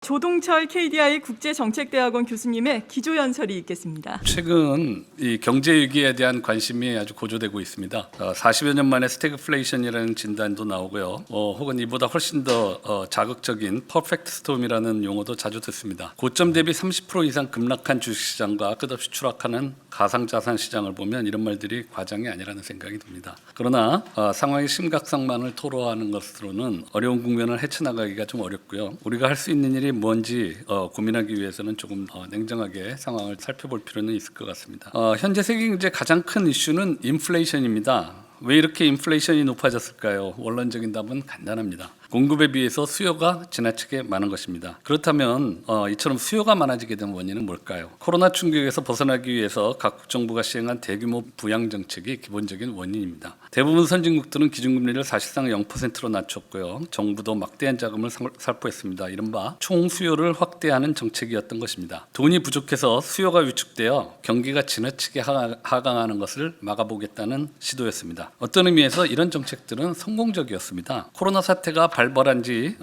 조동철 KDI 국제정책대학원 교수님의 기조연설이 있겠습니다. 최근 이 경제 위기에 대한 관심이 아주 고조되고 있습니다. 40여 년 만에 스태그플레이션이라는 진단도 나오고요. 혹은 이보다 훨씬 더 자극적인 퍼펙트 스톰이라는 용어도 자주 듣습니다. 고점 대비 30% 이상 급락한 주식시장과 끝없이 추락하는 가상자산 시장을 보면 이런 말들이 과장이 아니라는 생각이 듭니다. 그러나 상황의 심각성만을 토로하는 것으로는 어려운 국면을 헤쳐나가기가 좀 어렵고요. 우리가 할 수 있는 일이 뭔지 고민하기 위해서는 조금 냉정하게 상황을 살펴볼 필요는 있을 것 같습니다. 현재 세계 경제 가장 큰 이슈는 인플레이션입니다. 왜 이렇게 인플레이션이 높아졌을까요? 원론적인 답은 간단합니다. 공급에 비해서 수요가 지나치게 많은 것입니다. 그렇다면 이처럼 수요가 많아지게 된 원인은 뭘까요? 코로나 충격에서 벗어나기 위해서 각국 정부가 시행한 대규모 부양 정책이 기본적인 원인입니다. 대부분 선진국들은 기준금리를 사실상 0%로 낮췄고요. 정부도 막대한 자금을 살포했습니다. 이른바 총수요를 확대하는 정책이었던 것입니다. 돈이 부족해서 수요가 위축되어 경기가 지나치게 하강하는 것을 막아보겠다는 시도였습니다. 어떤 의미에서 이런 정책들은 성공적이었습니다. 코로나 사태가 발발한 지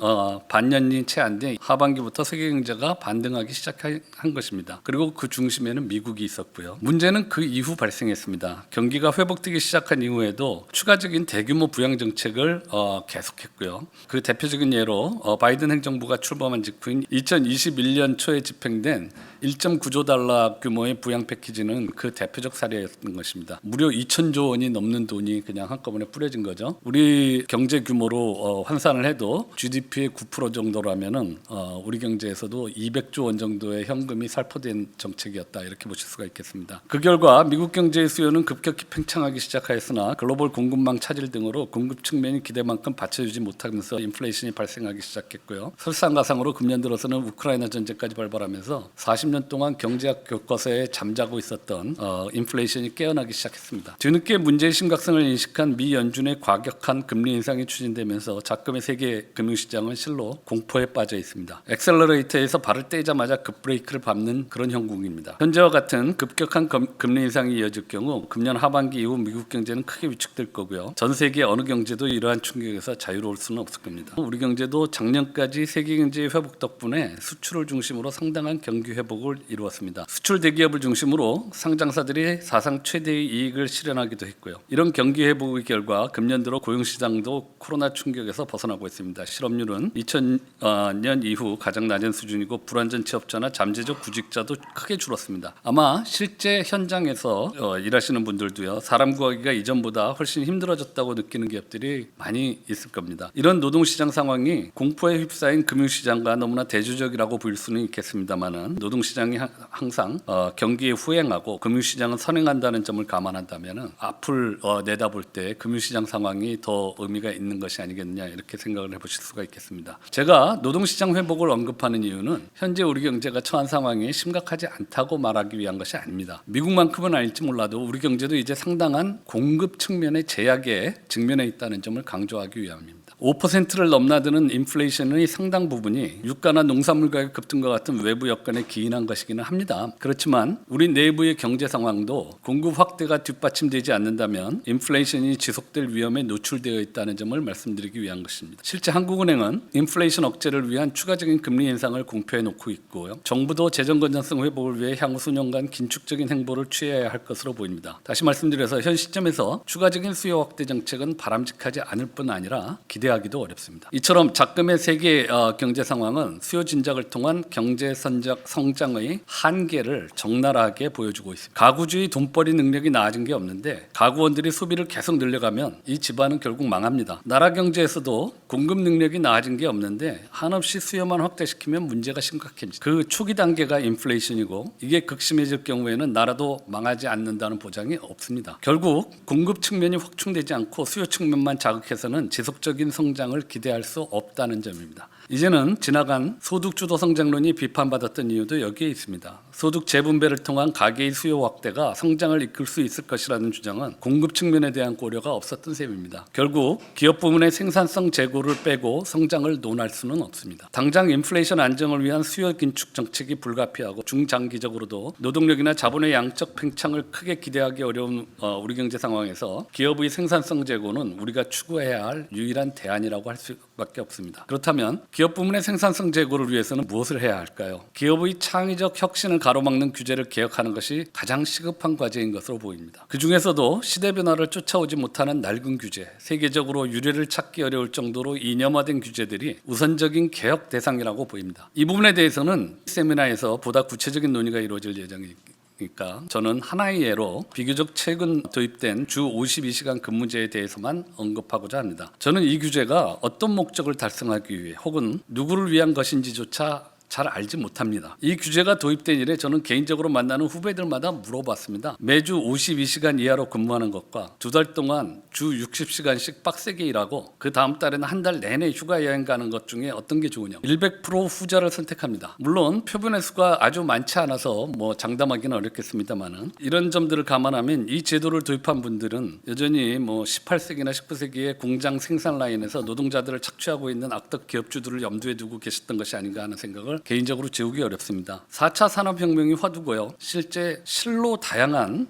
반년이 채 안 돼 하반기부터 세계 경제가 반등하기 시작한 것입니다. 그리고 그 중심에는 미국이 있었고요. 문제는 그 이후 발생했습니다. 경기가 회복되기 시작한 이후에도 추가적인 대규모 부양 정책을 계속했고요. 그 대표적인 예로 바이든 행정부가 출범한 직후인 2021년 초에 집행된 1.9조 달러 규모의 부양 패키지는 그 대표적 사례였던 것입니다. 무려 2천조 원이 넘는 돈이 그냥 한꺼번에 뿌려진 거죠. 우리 경제 규모로 환산을 해도 GDP의 9% 정도라면은 우리 경제에서도 200조 원 정도의 현금이 살포된 정책이었다 이렇게 보실 수가 있겠습니다. 그 결과 미국 경제의 수요는 급격히 팽창하기 시작하였으나 글로벌 공급망 차질 등으로 공급 측면이 기대만큼 받쳐주지 못하면서 인플레이션이 발생하기 시작했고요. 설상가상으로 금년 들어서는 우크라이나 전쟁까지 발발하면서 40년 동안 경제학 교과서에 잠자고 있었던 인플레이션이 깨어나기 시작했습니다. 뒤늦게 문제의 심각성을 인식한 미 연준의 과격한 금리 인상이 추진되면서 작금의 세계 금융시장은 실로 공포에 빠져 있습니다. 엑셀러레이터에서 발을 떼자마자 급브레이크를 밟는 그런 형국입니다. 현재와 같은 급격한 금리 인상이 이어질 경우 금년 하반기 이후 미국 경제는 크게 위축될 거고요. 전 세계 어느 경제도 이러한 충격에서 자유로울 수는 없을 겁니다. 우리 경제도 작년까지 세계 경제의 회복 덕분에 수출을 중심으로 상당한 경기 회복을 이루었습니다. 수출 대기업을 중심으로 상장사들이 사상 최대의 이익을 실현하기도 했고요. 이런 경기 회복의 결과 금년 들어 고용시장도 코로나 충격에서 벗어나고 있습니다. 실업률은 2000년 이후 가장 낮은 수준이고 불완전 취업자나 잠재적 구직자도 크게 줄었습니다. 아마 실제 현장에서 일하시는 분들도요. 사람 구하기가 이전보다 훨씬 힘들어졌다고 느끼는 기업들이 많이 있을 겁니다. 이런 노동시장 상황이 공포에 휩싸인 금융시장과 너무나 대조적이라고 보일 수는 있겠습니다만은 노동시장이 항상 경기에 후행하고 금융시장은 선행한다는 점을 감안한다면은 앞을 내다볼 때 금융시장 상황이 더 의미가 있는 것이 아니겠느냐 이렇게 생각을 해보실 수가 있겠습니다. 제가 노동시장 회복을 언급하는 이유는 현재 우리 경제가 처한 상황이 심각하지 않다고 말하기 위한 것이 아닙니다. 미국만큼은 아닐지 몰라도 우리 경제도 이제 상당한 공급 측면의 제약에 직면해 있다는 점을 강조하기 위함입니다. 5%를 넘나드는 인플레이션의 상당 부분이 유가나 농산물 가격 급등과 같은 외부 여건에 기인한 것이기는 합니다. 그렇지만 우리 내부의 경제 상황도 공급 확대가 뒷받침되지 않는다면 인플레이션이 지속될 위험에 노출되어 있다는 점을 말씀드리기 위한 것입니다. 실제 한국은행은 인플레이션 억제를 위한 추가적인 금리 인상을 공표해 놓고 있고요. 정부도 재정 건전성 회복을 위해 향후 수년간 긴축적인 행보를 취해야 할 것으로 보입니다. 다시 말씀드려서 현 시점에서 추가적인 수요 확대 정책은 바람직하지 않을 뿐 아니라 기대하기도 어렵습니다. 이처럼 작금의 세계 경제 상황은 수요 진작을 통한 경제 성장의 한계를 적나라하게 보여주고 있습니다. 가구주의 돈벌이 능력이 나아진 게 없는데 가구원들이 소비를 계속 늘려가면 이 집안은 결국 망합니다. 나라 경제에서도 공급 능력이 나아진 게 없는데 한없이 수요만 확대시키면 문제가 심각해집니다. 그 초기 단계가 인플레이션이고 이게 극심해질 경우에는 나라도 망하지 않는다는 보장이 없습니다. 결국 공급 측면이 확충되지 않고 수요 측면만 자극해서는 지속적인 성장을 기대할 수 없다는 점입니다. 이제는 지나간 소득주도 성장론이 비판받았던 이유도 여기에 있습니다. 소득 재분배를 통한 가계의 수요 확대가 성장을 이끌 수 있을 것이라는 주장은 공급 측면에 대한 고려가 없었던 셈입니다. 결국 기업 부문의 생산성 재고를 빼고 성장을 논할 수는 없습니다. 당장 인플레이션 안정을 위한 수요 긴축 정책이 불가피하고 중장기적으로도 노동력이나 자본의 양적 팽창을 크게 기대하기 어려운 우리 경제 상황에서 기업의 생산성 재고는 우리가 추구해야 할 유일한 대안이라고 할 수밖에 없습니다. 그렇다면 기업 부문의 생산성 재고를 위해서는 무엇을 해야 할까요? 기업의 창의적 혁신을 가로막는 규제를 개혁하는 것이 가장 시급한 과제인 것으로 보입니다. 그 중에서도 시대 변화를 쫓아오지 못하는 낡은 규제, 세계적으로 유례를 찾기 어려울 정도로 이념화된 규제들이 우선적인 개혁 대상이라고 보입니다. 이 부분에 대해서는 세미나에서 보다 구체적인 논의가 이루어질 예정이니까 저는 하나의 예로 비교적 최근 도입된 주 52시간 근무제에 대해서만 언급하고자 합니다. 저는 이 규제가 어떤 목적을 달성하기 위해 혹은 누구를 위한 것인지조차 잘 알지 못합니다. 이 규제가 도입된 이래 저는 개인적으로 만나는 후배들마다 물어봤습니다. 매주 52시간 이하로 근무하는 것과 2달 동안 주 60시간씩 빡세게 일하고 그 다음 달에는 한 달 내내 휴가 여행 가는 것 중에 어떤 게 좋으냐. 100% 후자를 선택합니다. 물론 표본의 수가 아주 많지 않아서 장담하기는 어렵겠습니다만은 이런 점들을 감안하면 이 제도를 도입한 분들은 여전히 18세기나 19세기의 공장 생산 라인에서 노동자들을 착취하고 있는 악덕 기업주들을 염두에 두고 계셨던 것이 아닌가 하는 생각을 개인적으로 지우기 어렵습니다. 4차 산업혁명이 화두고요. 실제 실로 다양한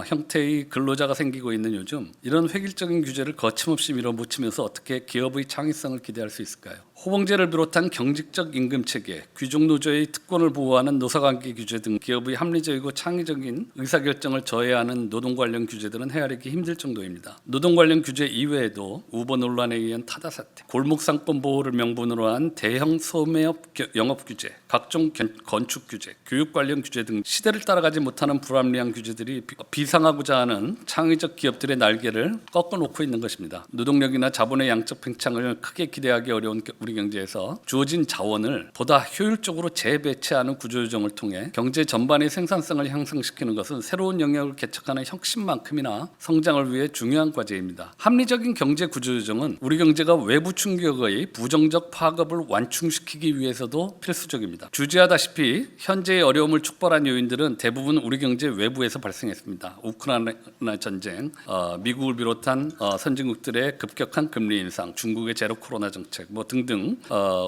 형태의 근로자가 생기고 있는 요즘 이런 획일적인 규제를 거침없이 밀어붙이면서 어떻게 기업의 창의성을 기대할 수 있을까요? 호봉제를 비롯한 경직적 임금체계, 귀족노조의 특권을 보호하는 노사관계 규제 등 기업의 합리적이고 창의적인 의사결정을 저해하는 노동 관련 규제들은 헤아리기 힘들 정도입니다. 노동 관련 규제 이외에도 우버 논란에 의한 타다 사태, 골목상권 보호를 명분으로 한 대형 소매업 영업 규제, 각종 건축 규제, 교육 관련 규제 등 시대를 따라가지 못하는 불합리한 규제들이 비상하고자 하는 창의적 기업들의 날개를 꺾어놓고 있는 것입니다. 노동력이나 자본의 양적 팽창을 크게 기대하기 어려운 우리 경제에서 주어진 자원을 보다 효율적으로 재배치하는 구조조정을 통해 경제 전반의 생산성을 향상시키는 것은 새로운 영역을 개척하는 혁신만큼이나 성장을 위해 중요한 과제입니다. 합리적인 경제 구조조정은 우리 경제가 외부 충격의 부정적 파급을 완충시키기 위해서도 필수적입니다. 주지하다시피 현재의 어려움을 촉발한 요인들은 대부분 우리 경제 외부에서 발생했습니다. 우크라이나 전쟁, 미국을 비롯한 선진국들의 급격한 금리 인상, 중국의 제로 코로나 정책 등등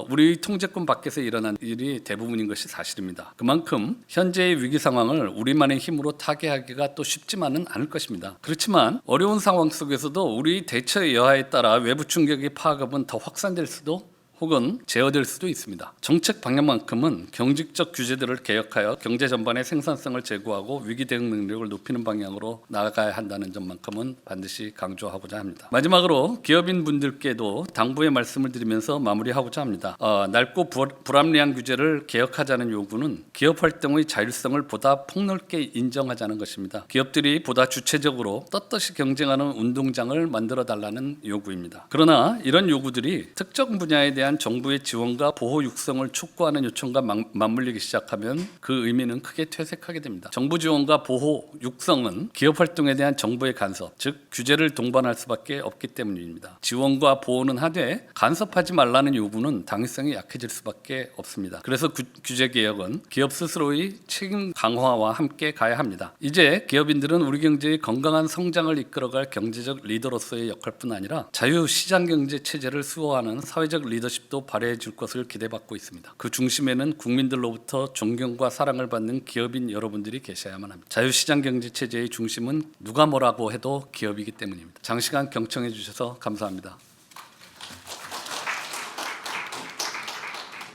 우리 통제권 밖에서 일어난 일이 대부분인 것이 사실입니다. 그만큼 현재의 위기 상황을 우리만의 힘으로 타개하기가 또 쉽지만은 않을 것입니다. 그렇지만 어려운 상황 속에서도 우리 대처의 여하에 따라 외부 충격의 파급은 더 확산될 수도 혹은 제어될 수도 있습니다. 정책 방향만큼은 경직적 규제들을 개혁하여 경제 전반의 생산성을 제고하고 위기 대응 능력을 높이는 방향으로 나아가야 한다는 점만큼은 반드시 강조하고자 합니다. 마지막으로 기업인 분들께도 당부의 말씀을 드리면서 마무리하고자 합니다. 낡고 불합리한 규제를 개혁하자는 요구는 기업 활동의 자율성을 보다 폭넓게 인정하자는 것입니다. 기업들이 보다 주체적으로 떳떳이 경쟁하는 운동장을 만들어달라는 요구입니다. 그러나 이런 요구들이 특정 분야에 대한 정부의 지원과 보호 육성을 촉구하는 요청과 맞물리기 시작하면 그 의미는 크게 퇴색하게 됩니다. 정부 지원과 보호 육성은 기업 활동에 대한 정부의 간섭, 즉 규제를 동반할 수밖에 없기 때문입니다. 지원과 보호는 하되 간섭하지 말라는 요구는 당위성이 약해질 수밖에 없습니다. 그래서 규제 개혁은 기업 스스로의 책임 강화와 함께 가야 합니다. 이제 기업인들은 우리 경제의 건강한 성장을 이끌어갈 경제적 리더로서의 역할뿐 아니라 자유시장 경제 체제를 수호하는 사회적 리더십도 발휘해 줄 것을 기대받고 있습니다. 그 중심에는 국민들로부터 존경과 사랑을 받는 기업인 여러분들이 계셔야만 합니다. 자유시장 경제 체제의 중심은 누가 뭐라고 해도 기업이기 때문입니다. 장시간 경청해 주셔서 감사합니다.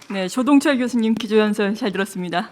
네, 조동철 교수님 기조연설 잘 들었습니다.